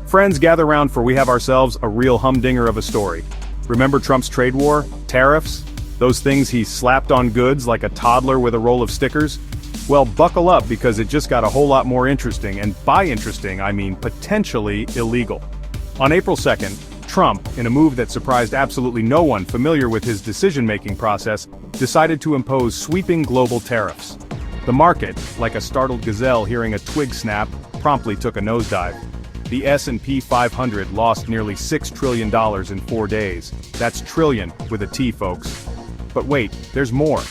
Friends, gather round for we have ourselves a real humdinger of a story. Remember Trump's trade war? Tariffs? Those things he slapped on goods like a toddler with a roll of stickers? Well, buckle up because it just got a whole lot more interesting, and by interesting, I mean potentially illegal. On April 2nd, Trump, in a move that surprised absolutely no one familiar with his decision-making process, decided to impose sweeping global tariffs. The market, like a startled gazelle hearing a twig snap, promptly took a nosedive. The S&P 500 lost nearly $6 trillion in 4 days. That's trillion with a T, folks. But wait, there's more.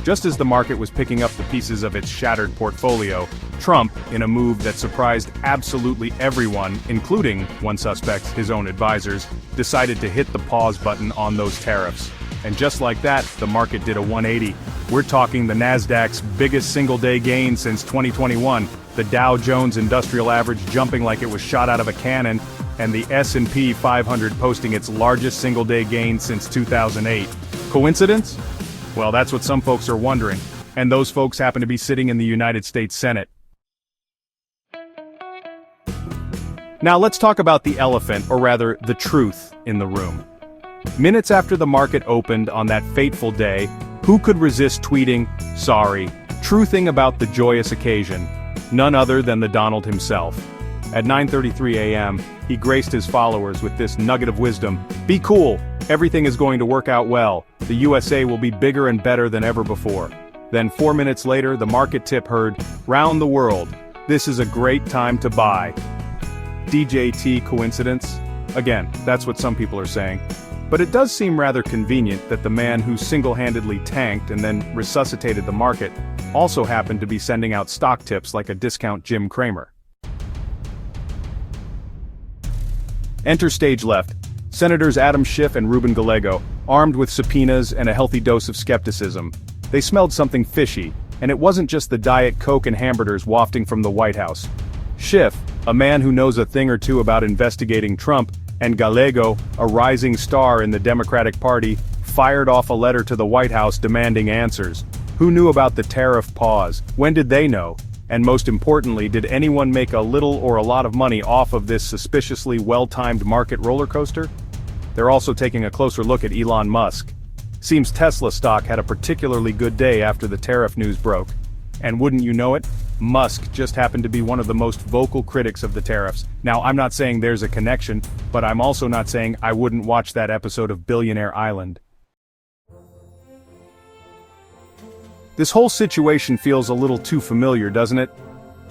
Just as the market was picking up the pieces of its shattered portfolio, Trump, in a move that surprised absolutely everyone, including, one suspect, his own advisors, decided to hit the pause button on those tariffs. And just like that, the market did a 180. We're talking the Nasdaq's biggest single-day gain since 2021, the Dow Jones Industrial Average jumping like it was shot out of a cannon, and the S&P 500 posting its largest single-day gain since 2008. Coincidence? Well, that's what some folks are wondering, and those folks happen to be sitting in the United States Senate. Now let's talk about the elephant, or rather, the truth, in the room. Minutes after the market opened on that fateful day, who could resist tweeting, "Sorry," truthing about the joyous occasion? None other than the Donald himself. At 9:33 a.m., he graced his followers with this nugget of wisdom: "Be cool, everything is going to work out well, the USA will be bigger and better than ever before." Then 4 minutes later, the market tip heard, "Round the world, this is a great time to buy." DJT coincidence? Again, that's what some people are saying. But it does seem rather convenient that the man who single-handedly tanked and then resuscitated the market also happened to be sending out stock tips like a discount Jim Cramer. Enter stage left, Senators Adam Schiff and Ruben Gallego, armed with subpoenas and a healthy dose of skepticism. They smelled something fishy, and it wasn't just the Diet Coke and hamburgers wafting from the White House. Schiff, a man who knows a thing or two about investigating Trump, and Gallego, a rising star in the Democratic Party, fired off a letter to the White House demanding answers. Who knew about the tariff pause? When did they know? And most importantly, did anyone make a little or a lot of money off of this suspiciously well-timed market roller coaster? They're also taking a closer look at Elon Musk. Seems Tesla stock had a particularly good day after the tariff news broke. And wouldn't you know it, Musk just happened to be one of the most vocal critics of the tariffs. Now, I'm not saying there's a connection, but I'm also not saying I wouldn't watch that episode of Billionaire Island. This whole situation feels a little too familiar, doesn't it?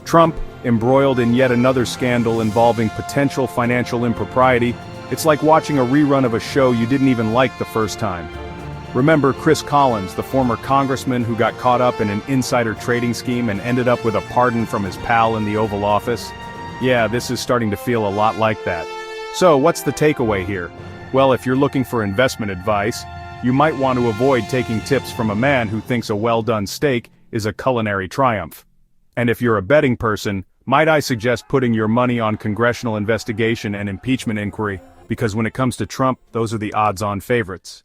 Trump, embroiled in yet another scandal involving potential financial impropriety. It's like watching a rerun of a show you didn't even like the first time. Remember Chris Collins, the former congressman who got caught up in an insider trading scheme and ended up with a pardon from his pal in the Oval Office? Yeah, this is starting to feel a lot like that. So, what's the takeaway here? Well, if you're looking for investment advice, you might want to avoid taking tips from a man who thinks a well-done steak is a culinary triumph. And if you're a betting person, might I suggest putting your money on congressional investigation and impeachment inquiry, because when it comes to Trump, those are the odds-on favorites.